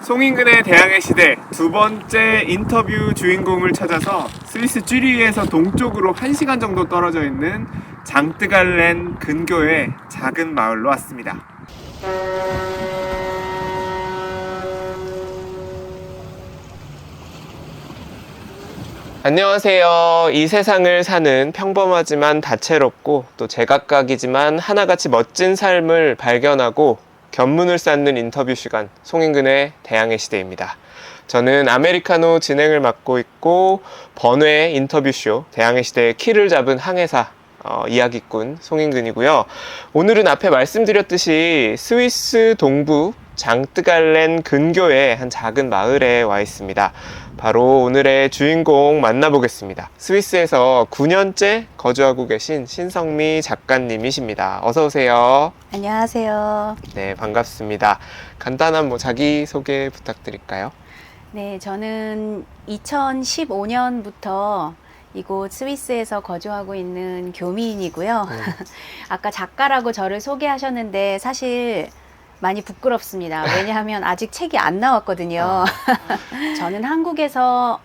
송인근의 대항해 시대 두 번째 인터뷰 주인공을 찾아서 스위스 쥐리히에서 동쪽으로 1시간 정도 떨어져 있는 장뜨갈렌 근교의 작은 마을로 왔습니다. 안녕하세요. 이 세상을 사는 평범하지만 다채롭고 또 제각각이지만 하나같이 멋진 삶을 발견하고 견문을 쌓는 인터뷰 시간, 송인근의 대항해 시대입니다. 저는 아메리카노 진행을 맡고 있고 번외 인터뷰쇼 대항해 시대의 키를 잡은 항해사 이야기꾼 송인근이고요. 오늘은 앞에 말씀드렸듯이 스위스 동부 장뜨갈렌 근교의 한 작은 마을에 와 있습니다. 바로 오늘의 주인공 만나보겠습니다. 스위스에서 9년째 거주하고 계신 신성미 작가님이십니다. 어서 오세요. 안녕하세요. 네, 반갑습니다. 간단한 자기소개 부탁드릴까요? 네, 저는 2015년부터 이곳 스위스에서 거주하고 있는 교미인이고요. 아까 작가라고 저를 소개하셨는데 사실 많이 부끄럽습니다. 왜냐하면 아직 책이 안 나왔거든요. 저는 한국에서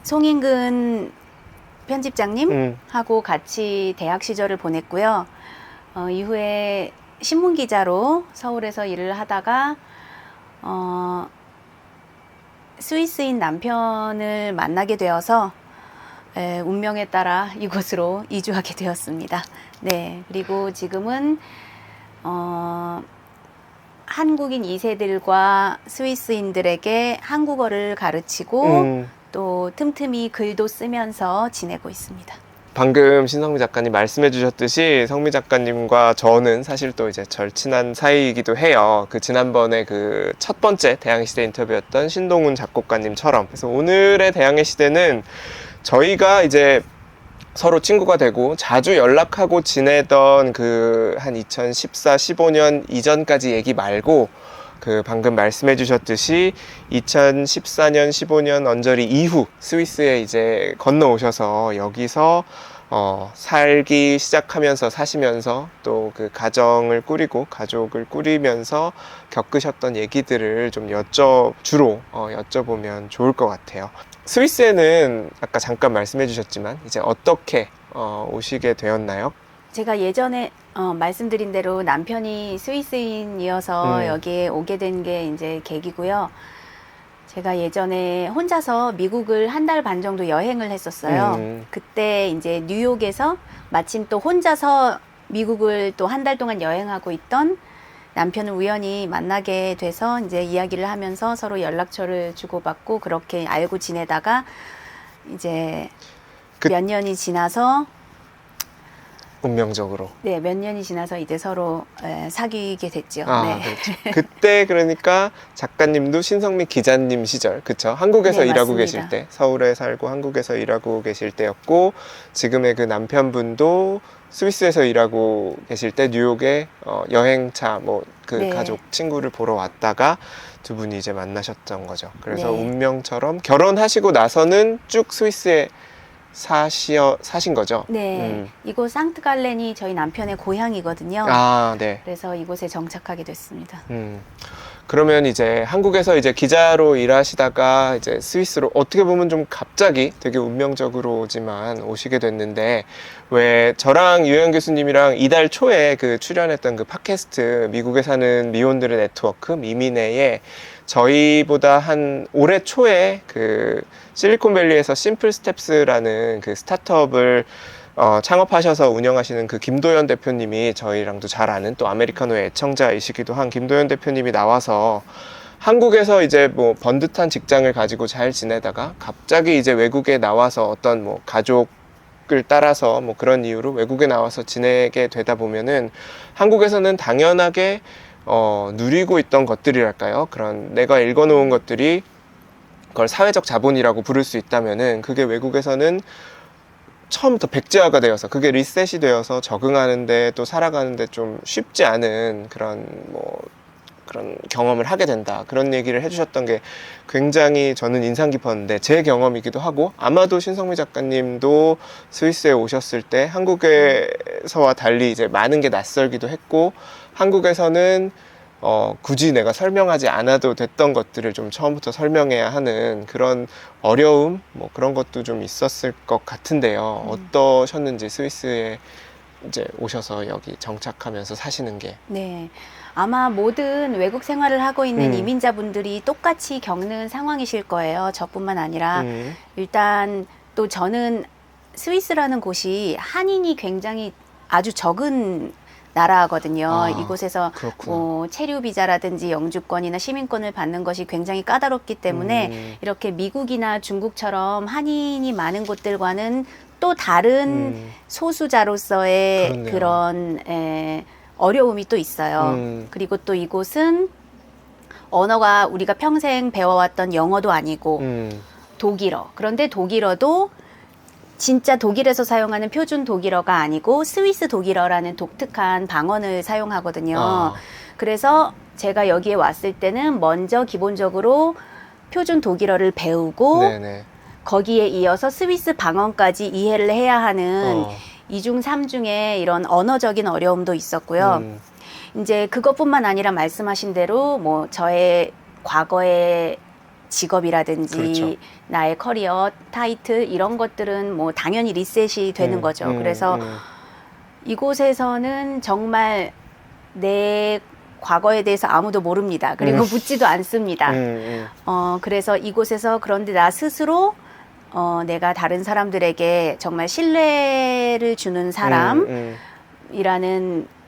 송인근 편집장님하고 같이 대학 시절을 보냈고요. 이후에 신문기자로 서울에서 일을 하다가 스위스인 남편을 만나게 되어서 운명에 따라 이곳으로 이주하게 되었습니다. 네, 그리고 지금은 한국인 2세들과 스위스인들에게 한국어를 가르치고 또 틈틈이 글도 쓰면서 지내고 있습니다. 방금 신성미 작가님 말씀해 주셨듯이 성미 작가님과 저는 사실 또 이제 절친한 사이이기도 해요. 그 지난번에 그 첫 번째 대항해 시대 인터뷰였던 신동훈 작곡가님처럼. 그래서 오늘의 대항해 시대는 저희가 이제 서로 친구가 되고 자주 연락하고 지내던 그 한 2014, 15년 이전까지 얘기 말고 그 방금 말씀해 주셨듯이 2014년, 15년 언저리 이후 스위스에 이제 건너오셔서 여기서 살기 시작하면서 사시면서 또 그 가정을 꾸리고 가족을 꾸리면서 겪으셨던 얘기들을 좀 주로 여쭤보면 좋을 것 같아요. 스위스에는 아까 잠깐 말씀해 주셨지만 이제 어떻게 오시게 되었나요? 제가 예전에 말씀드린 대로 남편이 스위스인이어서 여기에 오게 된 게 이제 계기고요. 제가 예전에 혼자서 미국을 한 달 반 정도 여행을 했었어요. 그때 이제 뉴욕에서 마침 또 혼자서 미국을 또 한 달 동안 여행하고 있던 남편을 우연히 만나게 돼서 이제 이야기를 하면서 서로 연락처를 주고받고 그렇게 알고 지내다가 이제 몇 년이 지나서 운명적으로. 네, 몇 년이 지나서 이제 서로 사귀게 됐죠. 네. 그렇죠. 그때 그러니까 작가님도 신성미 기자님 시절, 그쵸? 한국에서 네, 일하고 맞습니다. 계실 때, 서울에 살고 한국에서 일하고 계실 때였고, 지금의 그 남편분도 스위스에서 일하고 계실 때 뉴욕에 여행차, 네. 가족, 친구를 보러 왔다가 두 분이 이제 만나셨던 거죠. 그래서 네. 운명처럼 결혼하시고 나서는 쭉 스위스에 사신 거죠? 네. 이곳 상트갈렌이 저희 남편의 고향이거든요. 네. 그래서 이곳에 정착하게 됐습니다. 그러면 이제 한국에서 이제 기자로 일하시다가 이제 스위스로 어떻게 보면 좀 갑자기 되게 운명적으로지만 오시게 됐는데, 왜 저랑 유영 교수님이랑 이달 초에 그 출연했던 그 팟캐스트 미국에 사는 미혼들의 네트워크 미미네에 저희보다 한 올해 초에 그 실리콘밸리에서 심플 스텝스라는 그 스타트업을 창업하셔서 운영하시는 그 김도연 대표님이, 저희랑도 잘 아는 또 아메리카노의 애청자이시기도 한 김도연 대표님이 나와서 한국에서 이제 번듯한 직장을 가지고 잘 지내다가 갑자기 이제 외국에 나와서 어떤 가족을 따라서 그런 이유로 외국에 나와서 지내게 되다 보면은 한국에서는 당연하게 누리고 있던 것들이랄까요? 그런 내가 읽어놓은 것들이 그걸 사회적 자본이라고 부를 수 있다면은 그게 외국에서는 처음부터 백지화가 되어서 그게 리셋이 되어서 적응하는데 또 살아가는데 좀 쉽지 않은 그런 경험을 하게 된다, 그런 얘기를 해주셨던 게 굉장히 저는 인상 깊었는데, 제 경험이기도 하고 아마도 신성미 작가님도 스위스에 오셨을 때 한국에서와 달리 이제 많은 게 낯설기도 했고 한국에서는 굳이 내가 설명하지 않아도 됐던 것들을 좀 처음부터 설명해야 하는 그런 어려움, 뭐 그런 것도 좀 있었을 것 같은데요. 어떠셨는지 스위스에 이제 오셔서 여기 정착하면서 사시는 게. 네. 아마 모든 외국 생활을 하고 있는 음. 이민자분들이 똑같이 겪는 상황이실 거예요. 저뿐만 아니라. 음. 일단 또 저는 스위스라는 곳이 한인이 굉장히 아주 적은 나라거든요. 아, 이곳에서 그렇구나. 뭐 체류 비자라든지 영주권이나 시민권을 받는 것이 굉장히 까다롭기 때문에 이렇게 미국이나 중국처럼 한인이 많은 곳들과는 또 다른 소수자로서의 그렇네요. 그런 어려움이 또 있어요. 그리고 또 이곳은 언어가 우리가 평생 배워왔던 영어도 아니고 독일어. 그런데 독일어도 진짜 독일에서 사용하는 표준 독일어가 아니고 스위스 독일어라는 독특한 방언을 사용하거든요. 아. 그래서 제가 여기에 왔을 때는 먼저 기본적으로 표준 독일어를 배우고 네네. 거기에 이어서 스위스 방언까지 이해를 해야 하는 이중 삼중의 이런 언어적인 어려움도 있었고요. 이제 그것뿐만 아니라 말씀하신 대로 뭐 저의 과거의 직업이라든지 그렇죠. 나의 커리어 타이틀 이런 것들은 뭐 당연히 리셋이 되는 거죠. 그래서 이곳에서는 정말 내 과거에 대해서 아무도 모릅니다. 그리고 묻지도 않습니다. 그래서 이곳에서 그런데 나 스스로 내가 다른 사람들에게 정말 신뢰를 주는 사람이라는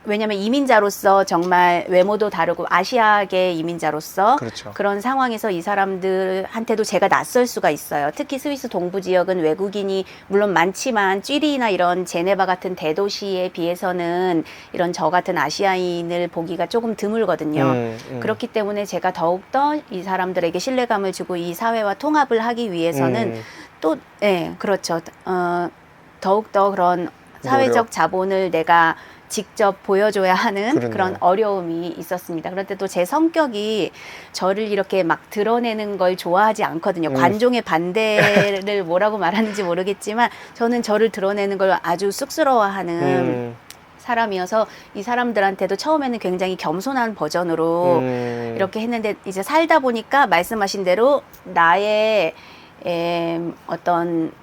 왜냐하면 이민자로서 정말 외모도 다르고 아시아계 이민자로서 그렇죠. 그런 상황에서 이 사람들한테도 제가 낯설 수가 있어요. 특히 스위스 동부 지역은 외국인이 물론 많지만 쥐리히나 이런 제네바 같은 대도시에 비해서는 이런 저 같은 아시아인을 보기가 조금 드물거든요. 그렇기 때문에 제가 더욱더 이 사람들에게 신뢰감을 주고 이 사회와 통합을 하기 위해서는 또, 네, 그렇죠. 더욱더 그런 사회적 노력. 자본을 내가 직접 보여줘야 하는 그렇네요. 그런 어려움이 있었습니다. 그런데 또 제 성격이 저를 이렇게 막 드러내는 걸 좋아하지 않거든요. 관종의 반대를 뭐라고 말하는지 모르겠지만 저는 저를 드러내는 걸 아주 쑥스러워하는 사람이어서 이 사람들한테도 처음에는 굉장히 겸손한 버전으로 이렇게 했는데 이제 살다 보니까 말씀하신 대로 나의 어떤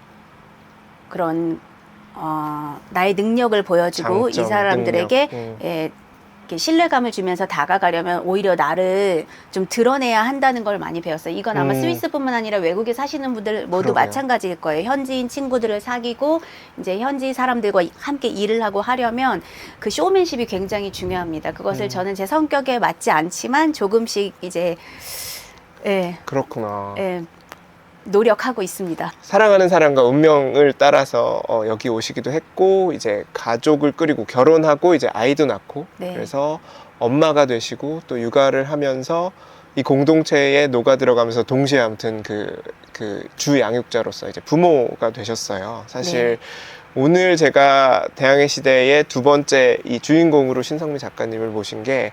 그런 나의 능력을 보여주고 장점, 이 사람들에게 능력. 이렇게 신뢰감을 주면서 다가가려면 오히려 나를 좀 드러내야 한다는 걸 많이 배웠어요. 이건 아마 스위스뿐만 아니라 외국에 사시는 분들 모두 그러게요. 마찬가지일 거예요. 현지인 친구들을 사귀고 이제 현지 사람들과 함께 일을 하고 하려면 그 쇼맨십이 굉장히 중요합니다. 그것을 저는 제 성격에 맞지 않지만 조금씩 이제 그렇구나. 노력하고 있습니다. 사랑하는 사람과 운명을 따라서 여기 오시기도 했고 이제 가족을 꾸리고 결혼하고 이제 아이도 낳고 네. 그래서 엄마가 되시고 또 육아를 하면서 이 공동체에 녹아 들어가면서 동시에 아무튼 그 주 양육자로서 이제 부모가 되셨어요. 사실 오늘 제가 대항해 시대의 두 번째 이 주인공으로 신성미 작가님을 모신 게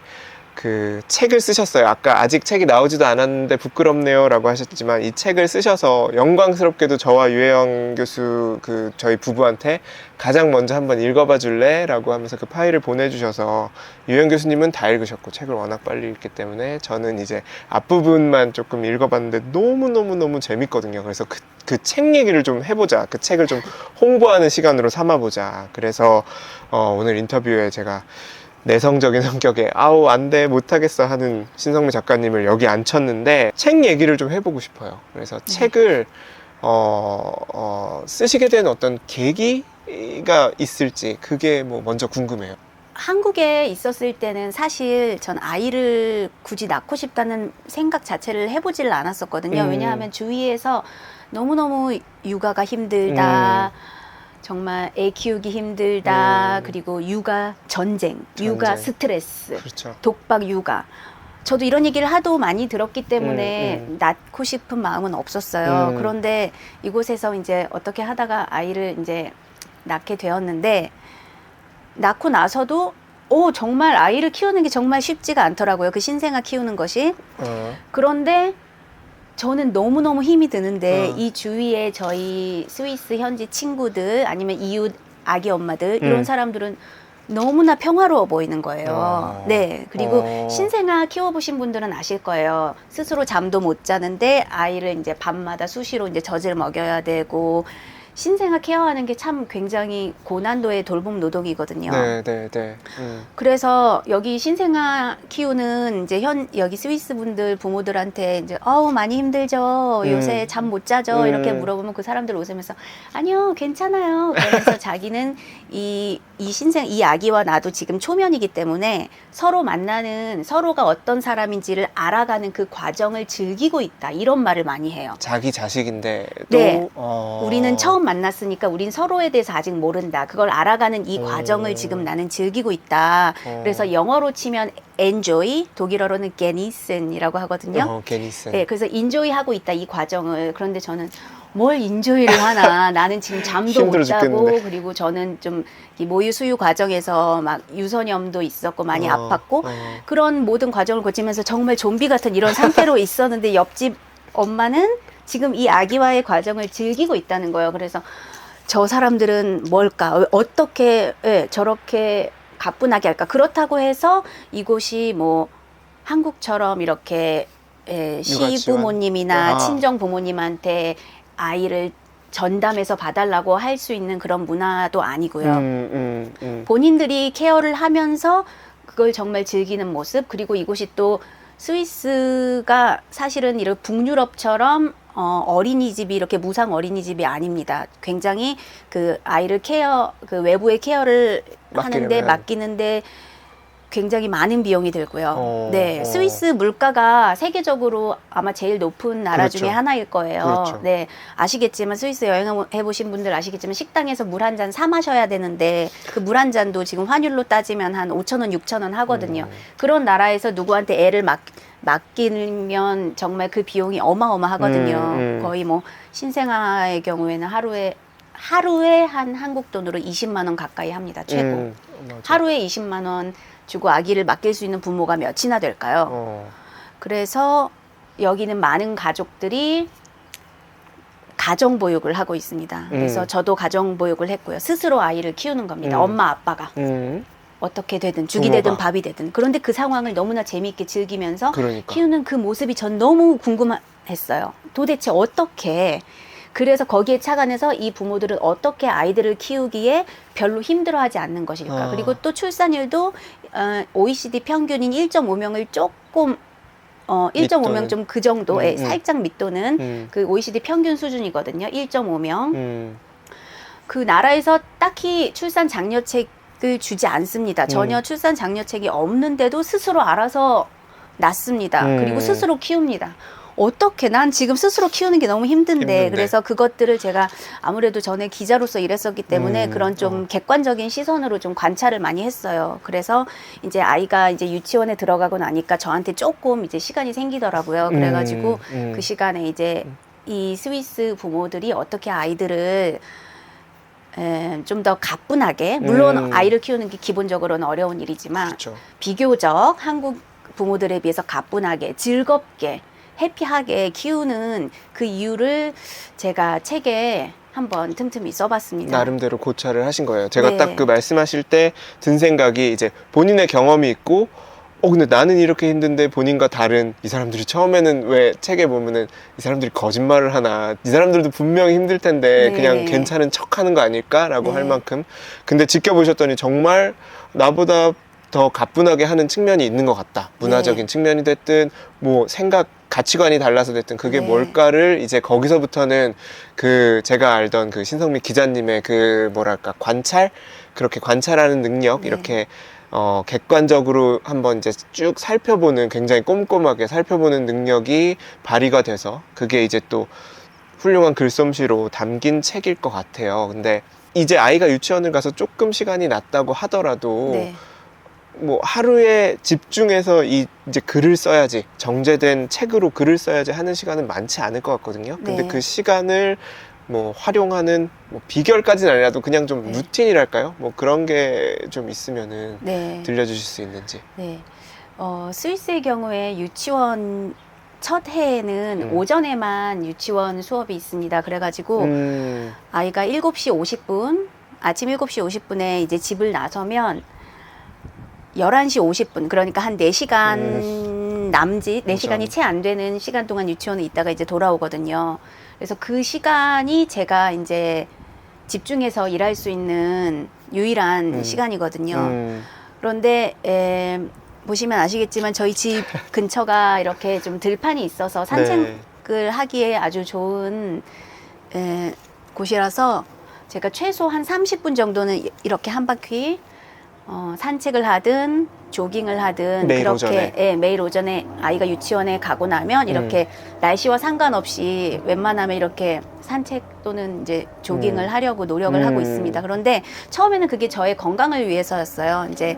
그 책을 쓰셨어요. 아까 아직 책이 나오지도 않았는데 부끄럽네요 라고 하셨지만 이 책을 쓰셔서 영광스럽게도 저와 유혜영 교수 저희 부부한테 가장 먼저 한번 읽어봐 줄래? 라고 하면서 그 파일을 보내주셔서 유혜영 교수님은 다 읽으셨고 책을 워낙 빨리 읽기 때문에 저는 이제 앞부분만 조금 읽어봤는데 너무너무 재밌거든요. 그래서 그 책 얘기를 좀 해보자. 그 책을 좀 홍보하는 시간으로 삼아보자. 그래서 오늘 인터뷰에 제가 내성적인 성격에 아우 안돼 못하겠어 하는 신성미 작가님을 여기 앉혔는데 책 얘기를 좀 해보고 싶어요. 그래서 책을 쓰시게 된 어떤 계기가 있을지 그게 뭐 먼저 궁금해요. 한국에 있었을 때는 사실 전 아이를 굳이 낳고 싶다는 생각 자체를 해보지를 않았었거든요. 왜냐하면 주위에서 너무너무 육아가 힘들다. 정말 애 키우기 힘들다. 그리고 육아 전쟁, 육아 스트레스, 그렇죠. 독박 육아. 저도 이런 얘기를 하도 많이 들었기 때문에 낳고 싶은 마음은 없었어요. 그런데 이곳에서 이제 어떻게 하다가 아이를 이제 낳게 되었는데 낳고 나서도 정말 아이를 키우는 게 정말 쉽지가 않더라고요. 그 신생아 키우는 것이. 그런데 저는 너무너무 힘이 드는데 이 주위에 저희 스위스 현지 친구들 아니면 이웃 아기 엄마들 이런 사람들은 너무나 평화로워 보이는 거예요. 네. 그리고 어. 신생아 키워보신 분들은 아실 거예요. 스스로 잠도 못 자는데 아이를 이제 밤마다 수시로 이제 젖을 먹여야 되고, 신생아 케어하는 게 참 굉장히 고난도의 돌봄 노동이거든요. 네, 네, 네. 그래서 여기 신생아 키우는 이제 여기 스위스 분들 부모들한테 이제 많이 힘들죠. 요새 잠 못 자죠. 이렇게 물어보면 그 사람들 웃으면서 아니요, 괜찮아요. 그러면서 자기는 이 아기와 나도 지금 초면이기 때문에 서로 만나는, 서로가 어떤 사람인지를 알아가는 그 과정을 즐기고 있다. 이런 말을 많이 해요. 자기 자식인데 또 네. 우리는 처음 만났으니까 우린 서로에 대해서 아직 모른다. 그걸 알아가는 이 과정을 지금 나는 즐기고 있다. 그래서 영어로 치면 enjoy, 독일어로는 genießen이라고 하거든요. 게니슨. 네, 그래서 enjoy 하고 있다, 이 과정을. 그런데 저는 뭘 인조이를 하나. 나는 지금 잠도 못 힘들어 자고, 죽겠는데. 그리고 저는 좀 이 모유 수유 과정에서 막 유선염도 있었고 많이 아팠고 그런 모든 과정을 거치면서 정말 좀비 같은 이런 상태로 있었는데 옆집 엄마는 지금 이 아기와의 과정을 즐기고 있다는 거예요. 그래서 저 사람들은 뭘까? 어떻게 저렇게 가뿐하게 할까? 그렇다고 해서 이곳이 뭐 한국처럼 이렇게 시부모님이나 친정 부모님한테 아이를 전담해서 봐달라고 할 수 있는 그런 문화도 아니고요. 본인들이 케어를 하면서 그걸 정말 즐기는 모습, 그리고 이곳이 또 스위스가 사실은 이런 북유럽처럼 어린이집이 이렇게 무상 어린이집이 아닙니다. 굉장히 그 아이를 그 외부의 케어를 하는데 맡기는데 굉장히 많은 비용이 들고요. 네, 스위스 물가가 세계적으로 아마 제일 높은 나라 그렇죠. 중에 하나일 거예요. 그렇죠. 네, 아시겠지만 스위스 여행해 보신 분들 아시겠지만 식당에서 물 한 잔 사 마셔야 되는데 그 물 한 잔도 지금 환율로 따지면 한 5,000원, 6,000원 하거든요. 그런 나라에서 누구한테 애를 맡기면 정말 그 비용이 어마어마하거든요. 거의 뭐 신생아의 경우에는 하루에 한 한국 돈으로 20만 원 가까이 합니다. 최고. 하루에 20만 원 주고 아기를 맡길 수 있는 부모가 몇이나 될까요? 그래서 여기는 많은 가족들이 가정보육을 하고 있습니다. 그래서 저도 가정보육을 했고요. 스스로 아이를 키우는 겁니다. 엄마, 아빠가. 어떻게 되든 죽이 부모가. 되든 밥이 되든. 그런데 그 상황을 너무나 재미있게 즐기면서 그러니까. 키우는 그 모습이 전 너무 궁금했어요. 도대체 어떻게, 그래서 거기에 착안해서 이 부모들은 어떻게 아이들을 키우기에 별로 힘들어하지 않는 것일까. 그리고 또 출산율도 OECD 평균인 1.5명을 조금 1.5명 좀 그 정도에 살짝 밑도는 그 OECD 평균 수준이거든요. 1.5명. 그 나라에서 딱히 출산 장려책을 주지 않습니다. 전혀 출산 장려책이 없는데도 스스로 알아서 낳습니다. 그리고 스스로 키웁니다. 어떻게, 난 지금 스스로 키우는 게 너무 힘든데. 그래서 그것들을 제가 아무래도 전에 기자로서 일했었기 때문에 그런 좀 객관적인 시선으로 좀 관찰을 많이 했어요. 그래서 이제 아이가 이제 유치원에 들어가고 나니까 저한테 조금 이제 시간이 생기더라고요. 그래가지고 그 시간에 이제 이 스위스 부모들이 어떻게 아이들을 좀 더 가뿐하게, 물론 아이를 키우는 게 기본적으로는 어려운 일이지만 그렇죠. 비교적 한국 부모들에 비해서 가뿐하게, 즐겁게, 해피하게 키우는 그 이유를 제가 책에 한번 틈틈이 써봤습니다. 나름대로 고찰을 하신 거예요. 제가 네. 딱 그 말씀하실 때 든 생각이 이제 본인의 경험이 있고 근데 나는 이렇게 힘든데 본인과 다른 이 사람들이 처음에는 왜 책에 보면은 이 사람들이 거짓말을 하나, 이 사람들도 분명히 힘들 텐데 네. 그냥 괜찮은 척 하는 거 아닐까라고 네. 할 만큼. 근데 지켜보셨더니 정말 나보다 더 가뿐하게 하는 측면이 있는 것 같다. 문화적인 측면이 됐든 뭐 가치관이 달라서 됐든 그게 네. 뭘까를 이제 거기서부터는 그 제가 알던 그 신성미 기자님의 그 뭐랄까 그렇게 관찰하는 능력, 네. 이렇게 객관적으로 한번 이제 쭉 살펴보는, 굉장히 꼼꼼하게 살펴보는 능력이 발휘가 돼서 그게 이제 또 훌륭한 글솜씨로 담긴 책일 것 같아요. 근데 이제 아이가 유치원을 가서 조금 시간이 났다고 하더라도 네. 뭐 하루에 집중해서 이제 글을 써야지, 정제된 책으로 글을 써야지 하는 시간은 많지 않을 것 같거든요. 근데 네. 그 시간을 뭐 활용하는 뭐 비결까지는 아니라도 그냥 좀 네. 루틴이랄까요? 뭐 그런 게 좀 있으면은 네. 들려주실 수 있는지. 네. 스위스의 경우에 유치원 첫 해에는 오전에만 유치원 수업이 있습니다. 그래가지고 아이가 7시 50분 아침 7시 50분에 이제 집을 나서면 11시 50분, 그러니까 한 4시간 남짓, 4시간이 채 안 되는 시간 동안 유치원에 있다가 이제 돌아오거든요. 그래서 그 시간이 제가 이제 집중해서 일할 수 있는 유일한 시간이거든요. 그런데 보시면 아시겠지만 저희 집 근처가 이렇게 좀 들판이 있어서 산책을 하기에 아주 좋은 곳이라서 제가 최소 한 30분 정도는 이렇게 한 바퀴 산책을 하든 조깅을 하든 매일 그렇게 오전에. 매일 오전에 아이가 유치원에 가고 나면 이렇게 날씨와 상관없이 웬만하면 이렇게 산책 또는 이제 조깅을 하려고 노력을 하고 있습니다. 그런데 처음에는 그게 저의 건강을 위해서였어요. 이제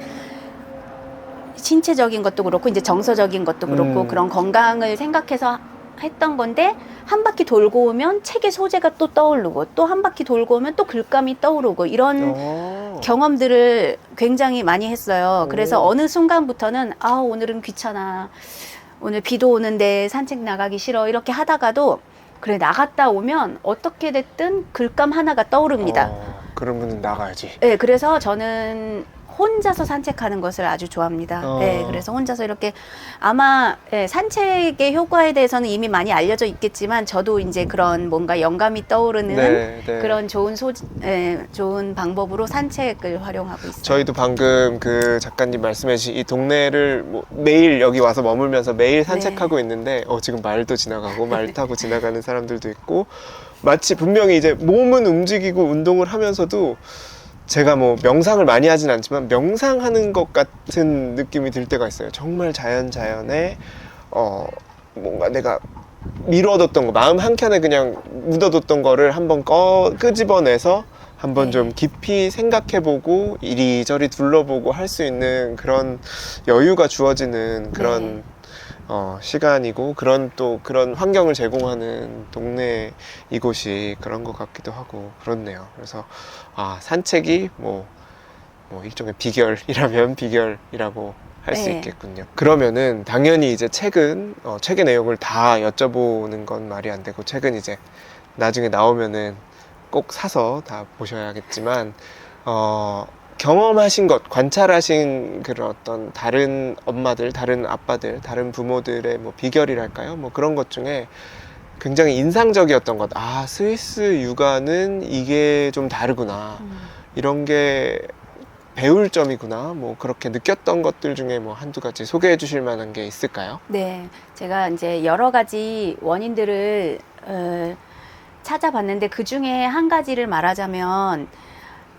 신체적인 것도 그렇고 이제 정서적인 것도 그렇고 그런 건강을 생각해서 했던 건데 한 바퀴 돌고 오면 책의 소재가 또 떠오르고 또 한 바퀴 돌고 오면 또 글감이 떠오르고 이런 경험들을 굉장히 많이 했어요. 그래서 어느 순간부터는 아 오늘은 귀찮아, 오늘 비도 오는데 산책 나가기 싫어 이렇게 하다가도 그래 나갔다 오면 어떻게 됐든 글감 하나가 떠오릅니다. 그러면 나가야지. 네, 그래서 저는 혼자서 산책하는 것을 아주 좋아합니다. 네, 그래서 혼자서 이렇게 아마 산책의 효과에 대해서는 이미 많이 알려져 있겠지만 저도 이제 그런 뭔가 영감이 떠오르는 그런 좋은 방법으로 산책을 활용하고 있어요. 저희도 방금 그 작가님 말씀해주신 이 동네를 뭐 매일 여기 와서 머물면서 매일 산책하고 있는데 지금 말도 지나가고 말 타고 지나가는 사람들도 있고 마치 분명히 이제 몸은 움직이고 운동을 하면서도 제가 뭐 명상을 많이 하진 않지만 명상하는 것 같은 느낌이 들 때가 있어요. 정말 자연에 뭔가 내가 미뤄뒀던 거, 마음 한켠에 그냥 묻어뒀던 거를 한번 끄집어내서 한번 좀 깊이 생각해보고 이리저리 둘러보고 할 수 있는 그런 여유가 주어지는 그런 시간이고 그런 환경을 제공하는 동네 이곳이 그런 것 같기도 하고 그렇네요. 그래서 산책이 뭐 일종의 비결이라면 비결이라고 할 수 있겠군요. 그러면은 당연히 이제 책의 내용을 다 여쭤보는 건 말이 안 되고 책은 이제 나중에 나오면은 꼭 사서 다 보셔야겠지만 경험하신 것, 관찰하신 그런 어떤 다른 엄마들, 다른 아빠들, 다른 부모들의 뭐 비결이랄까요? 뭐 그런 것 중에 굉장히 인상적이었던 것. 스위스 육아는 이게 좀 다르구나. 이런 게 배울 점이구나. 뭐 그렇게 느꼈던 것들 중에 뭐 한두 가지 소개해 주실 만한 게 있을까요? 네. 제가 이제 여러 가지 원인들을 찾아봤는데 그 중에 한 가지를 말하자면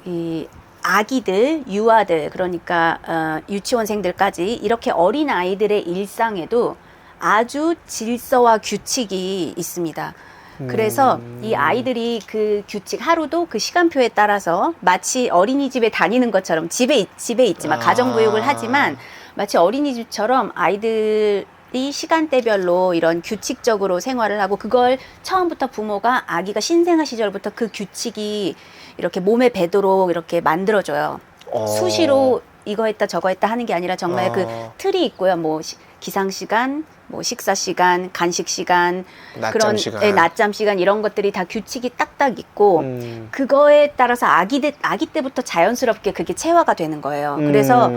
이 아기들, 유아들, 그러니까 유치원생들까지 이렇게 어린 아이들의 일상에도 아주 질서와 규칙이 있습니다. 그래서 이 아이들이 그 규칙 하루도 그 시간표에 따라서 마치 어린이집에 다니는 것처럼 집에 있지만 가정교육을 하지만 마치 어린이집처럼 아이들이 시간대별로 이런 규칙적으로 생활을 하고 그걸 처음부터 부모가 아기가 신생아 시절부터 그 규칙이 이렇게 몸에 배도록 이렇게 만들어줘요. 수시로 이거 했다 저거 했다 하는 게 아니라 정말 그 틀이 있고요. 뭐 기상 시간, 뭐 식사 시간, 간식 시간, 낮잠 시간 이런 것들이 다 규칙이 딱딱 있고 그거에 따라서 아기 때부터 자연스럽게 그게 체화가 되는 거예요. 그래서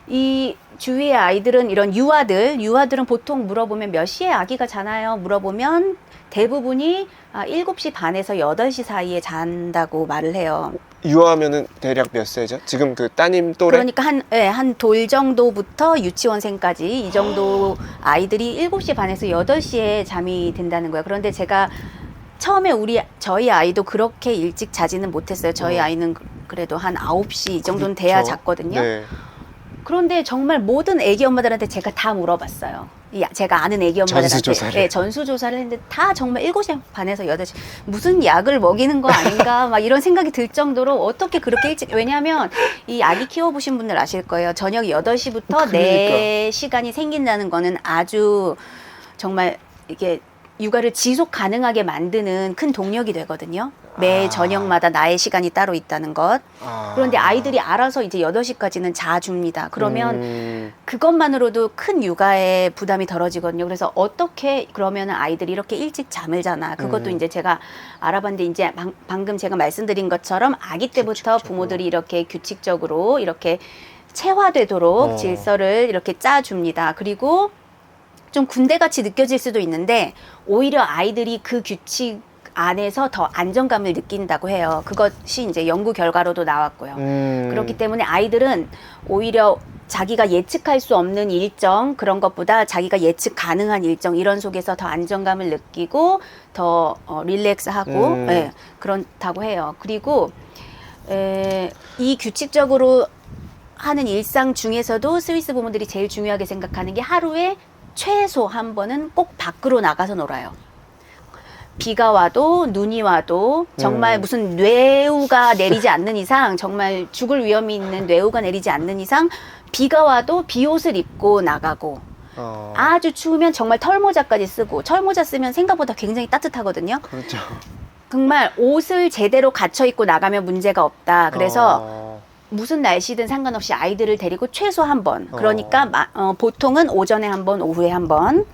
이 주위의 아이들은 이런 유아들은 보통 물어보면 몇 시에 아기가 자나요? 물어보면 대부분이 7시 반에서 8시 사이에 잔다고 말을 해요. 유아하면은 대략 몇 세죠? 지금 그 따님 또래? 그러니까 한 돌 정도부터 유치원생까지 이 정도 아이들이 7시 반에서 8시에 잠이 든다는 거예요. 그런데 제가 처음에 저희 아이도 그렇게 일찍 자지는 못했어요. 저희 아이는 그래도 한 9시 이 정도는 돼야 잤거든요. 네. 그런데 정말 모든 애기 엄마들한테 제가 다 물어봤어요. 제가 아는 애기 엄마들한테 전수조사를 했는데 다 정말 7시 반에서 8시 무슨 약을 먹이는 거 아닌가 막 이런 생각이 들 정도로 어떻게 그렇게 일찍, 왜냐하면 이 아기 키워보신 분들 아실 거예요. 저녁 8시부터 내 시간이 생긴다는 거는 아주 정말 이게 육아를 지속 가능하게 만드는 큰 동력이 되거든요. 매 저녁마다 나의 시간이 따로 있다는 것. 그런데 아이들이 알아서 이제 8시까지는 자줍니다. 그러면 그것만으로도 큰 육아에 부담이 덜어지거든요. 그래서 어떻게 그러면 아이들이 이렇게 일찍 잠을 자나. 그것도 이제 제가 알아봤는데 이제 방금 제가 말씀드린 것처럼 아기 때부터 부모들이 이렇게 규칙적으로 이렇게 체화되도록 질서를 이렇게 짜줍니다. 그리고 좀 군대같이 느껴질 수도 있는데 오히려 아이들이 그 규칙 안에서 더 안정감을 느낀다고 해요. 그것이 이제 연구 결과로도 나왔고요. 그렇기 때문에 아이들은 오히려 자기가 예측할 수 없는 일정 그런 것보다 자기가 예측 가능한 일정 이런 속에서 더 안정감을 느끼고 더 릴렉스하고 네, 그렇다고 해요. 그리고 이 규칙적으로 하는 일상 중에서도 스위스 부모들이 제일 중요하게 생각하는 게 하루에 최소 한 번은 꼭 밖으로 나가서 놀아요. 비가 와도 눈이 와도 정말 무슨 뇌우가 내리지 않는 이상 정말 죽을 위험이 있는 뇌우가 내리지 않는 이상 비가 와도 비옷을 입고 나가고 아주 추우면 정말 털모자까지 쓰고 철모자 쓰면 생각보다 굉장히 따뜻하거든요. 그렇죠. 정말 옷을 제대로 갖춰 입고 나가면 문제가 없다. 그래서 무슨 날씨든 상관없이 아이들을 데리고 최소 한 번. 그러니까 보통은 오전에 한 번, 오후에 한 번.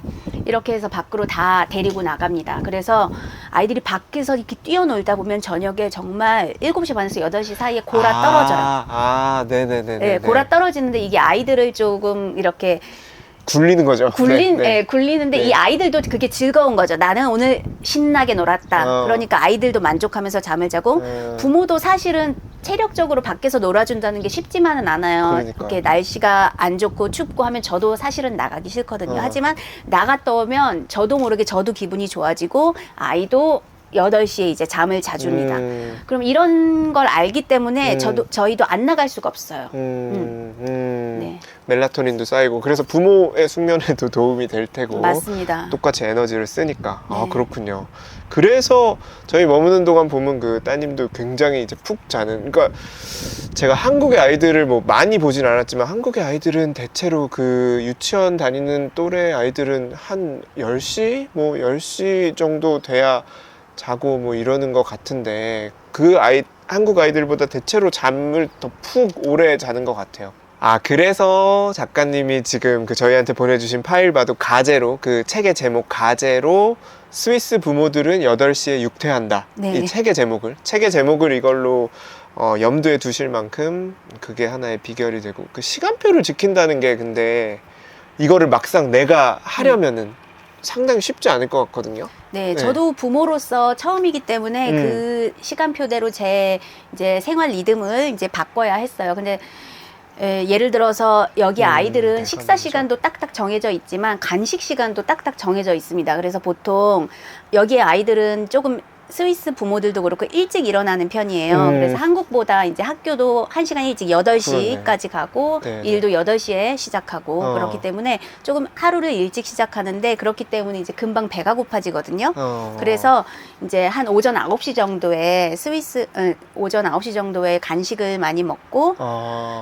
이렇게 해서 밖으로 다 데리고 나갑니다. 그래서 아이들이 밖에서 이렇게 뛰어놀다 보면 저녁에 정말 7시 반에서 8시 사이에 골아 떨어져요. 네네네. 네, 골아 떨어지는데 이게 아이들을 조금 이렇게 굴리는 거죠. 굴리는데 이 아이들도 그게 즐거운 거죠. 나는 오늘 신나게 놀았다. 그러니까 아이들도 만족하면서 잠을 자고 부모도 사실은 체력적으로 밖에서 놀아준다는 게 쉽지만은 않아요. 그러니까요. 이렇게 날씨가 안 좋고 춥고 하면 저도 사실은 나가기 싫거든요. 하지만 나갔다 오면 저도 모르게 저도 기분이 좋아지고 아이도 8시에 이제 잠을 자줍니다. 그럼 이런 걸 알기 때문에 저희도 안 나갈 수가 없어요. 네. 멜라토닌도 쌓이고 그래서 부모의 숙면에도 도움이 될 테고 맞습니다. 똑같이 에너지를 쓰니까 네. 그렇군요. 그래서 저희 머무는 동안 보면 그 따님도 굉장히 이제 푹 자는 그러니까 제가 한국의 아이들을 뭐 많이 보진 않았지만 한국의 아이들은 대체로 그 유치원 다니는 또래 아이들은 한 10시? 뭐 10시 정도 돼야 자고 뭐 이러는 것 같은데 한국 아이들보다 대체로 잠을 더 푹 오래 자는 것 같아요. 그래서 작가님이 지금 그 저희한테 보내주신 파일 봐도 가제로 그 책의 제목 가제로 스위스 부모들은 8시에 육퇴한다. 네. 이 책의 제목을 이걸로 염두에 두실 만큼 그게 하나의 비결이 되고 그 시간표를 지킨다는 게 근데 이거를 막상 내가 하려면은 상당히 쉽지 않을 것 같거든요. 네, 저도 부모로서 처음이기 때문에 그 시간표대로 제 이제 생활 리듬을 이제 바꿔야 했어요. 근데 예를 들어서 여기 아이들은 식사 시간도 딱딱 정해져 있지만 간식 시간도 딱딱 정해져 있습니다. 그래서 보통 여기 아이들은 조금 스위스 부모들도 그렇고 일찍 일어나는 편이에요. 그래서 한국보다 이제 학교도 1시간 일찍 8시까지 가고 네네. 일도 8시에 시작하고 그렇기 때문에 조금 하루를 일찍 시작하는데 그렇기 때문에 이제 금방 배가 고파지거든요. 그래서 이제 한 오전 9시 정도에 오전 9시 정도에 간식을 많이 먹고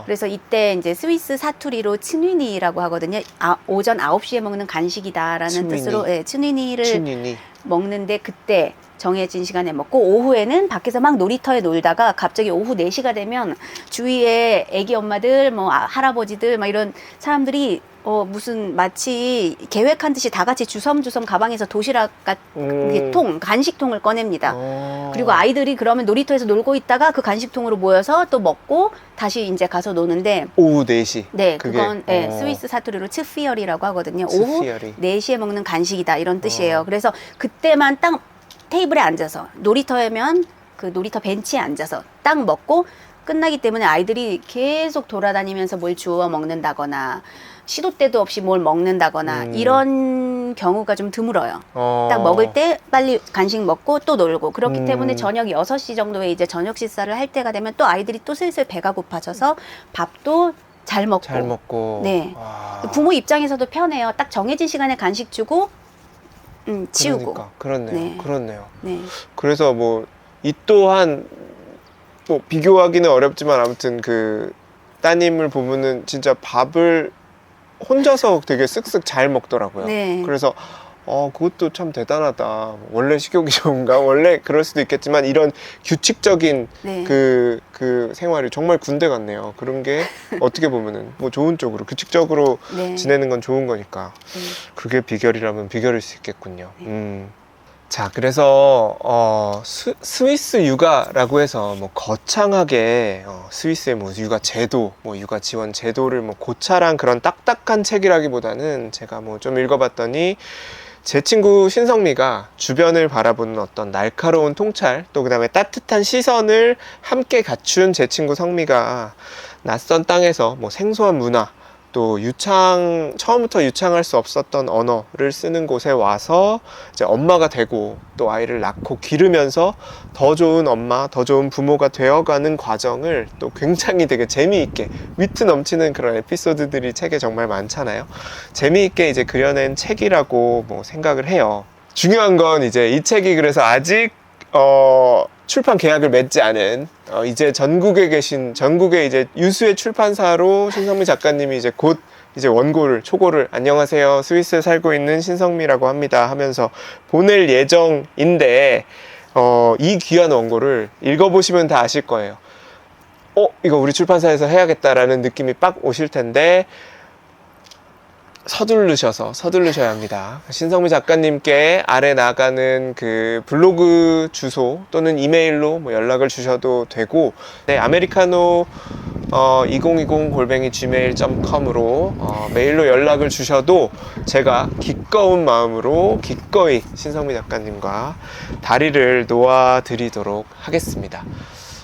그래서 이때 이제 스위스 사투리로 츠니니라고 하거든요. 오전 9시에 먹는 간식이다라는 츠니니. 뜻으로 츠니니를 춘인이 먹는데 그때 정해진 시간에 먹고 오후에는 밖에서 막 놀이터에 놀다가 갑자기 오후 4시가 되면 주위에 애기 엄마들 뭐 할아버지들 막 이런 사람들이 무슨 마치 계획한 듯이 다 같이 주섬주섬 가방에서 도시락 간식통을 꺼냅니다. 그리고 아이들이 그러면 놀이터에서 놀고 있다가 그 간식통으로 모여서 또 먹고 다시 이제 가서 노는데 오후 4시. 네, 그건 스위스 사투리로 츠피얼이라고 하거든요. 오후 츠피얼이. 4시에 먹는 간식이다 이런 뜻이에요. 그래서 그때만 딱 테이블에 앉아서 놀이터에면 그 놀이터 벤치에 앉아서 딱 먹고 끝나기 때문에 아이들이 계속 돌아다니면서 뭘 주워 먹는다거나 시도 때도 없이 뭘 먹는다거나 이런 경우가 좀 드물어요. 딱 먹을 때 빨리 간식 먹고 또 놀고 그렇기 때문에 저녁 6시 정도에 이제 저녁 식사를 할 때가 되면 또 아이들이 또 슬슬 배가 고파져서 밥도 잘 먹고 네. 부모 입장에서도 편해요. 딱 정해진 시간에 간식 주고 치우고. 그러니까. 네. 그렇네요. 네. 그래서 뭐 이 또한 뭐 비교하기는 어렵지만 아무튼 그 따님을 보면은 진짜 밥을 혼자서 되게 쓱쓱 잘 먹더라고요. 네. 그래서 그것도 참 대단하다. 원래 식욕이 좋은가? 원래 그럴 수도 있겠지만 이런 규칙적인 네. 그 생활이 정말 군대 같네요. 그런 게 어떻게 보면은 뭐 좋은 쪽으로 규칙적으로 네. 지내는 건 좋은 거니까 네. 그게 비결이라면 비결일 수 있겠군요. 네. 자, 그래서 스위스 육아라고 해서 뭐 거창하게 스위스의 뭐 육아 제도, 뭐 육아 지원 제도를 뭐 고찰한 그런 딱딱한 책이라기보다는 제가 뭐 좀 읽어봤더니 제 친구 신성미가 주변을 바라보는 어떤 날카로운 통찰, 또 그 다음에 따뜻한 시선을 함께 갖춘 제 친구 성미가 낯선 땅에서 뭐 생소한 문화, 또 처음부터 유창할 수 없었던 언어를 쓰는 곳에 와서 이제 엄마가 되고 또 아이를 낳고 기르면서 더 좋은 엄마, 더 좋은 부모가 되어가는 과정을 또 굉장히 되게 재미있게 위트 넘치는 그런 에피소드들이 책에 정말 많잖아요. 재미있게 이제 그려낸 책이라고 뭐 생각을 해요. 중요한 건 이제 이 책이 그래서 아직 출판 계약을 맺지 않은 이제 전국의 이제 유수의 출판사로 신성미 작가님이 이제 곧 이제 초고를 안녕하세요, 스위스에 살고 있는 신성미라고 합니다 하면서 보낼 예정인데 이 귀한 원고를 읽어보시면 다 아실 거예요. 이거 우리 출판사에서 해야겠다라는 느낌이 빡 오실 텐데 서두르셔야 합니다. 신성미 작가님께 아래 나가는 그 블로그 주소 또는 이메일로 뭐 연락을 주셔도 되고, 네, 아메리카노 2020@gmail.com으로 메일로 연락을 주셔도 제가 기꺼운 마음으로 기꺼이 신성미 작가님과 다리를 놓아드리도록 하겠습니다.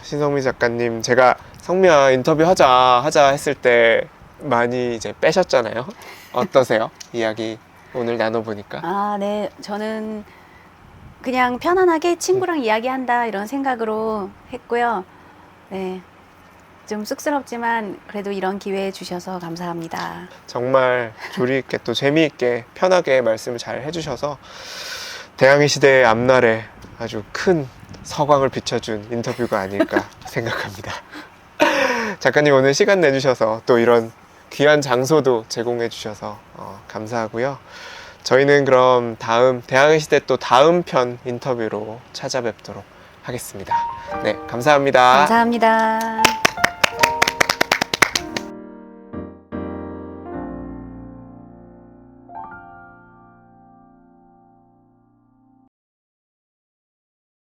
신성미 작가님, 제가 성미야 인터뷰 하자 했을 때 많이 이제 빼셨잖아요. 어떠세요? 이야기 오늘 나눠보니까. 네. 저는 그냥 편안하게 친구랑 이야기한다 이런 생각으로 했고요. 네. 좀 쑥스럽지만 그래도 이런 기회 주셔서 감사합니다. 정말 조리 있게 또 재미있게 편하게 말씀을 잘 해주셔서 대항해 시대의 앞날에 아주 큰 서광을 비춰준 인터뷰가 아닐까 생각합니다. 작가님 오늘 시간 내주셔서 또 이런 귀한 장소도 제공해 주셔서 감사하고요. 저희는 그럼 대항해 시대 또 다음 편 인터뷰로 찾아뵙도록 하겠습니다. 네, 감사합니다. 감사합니다.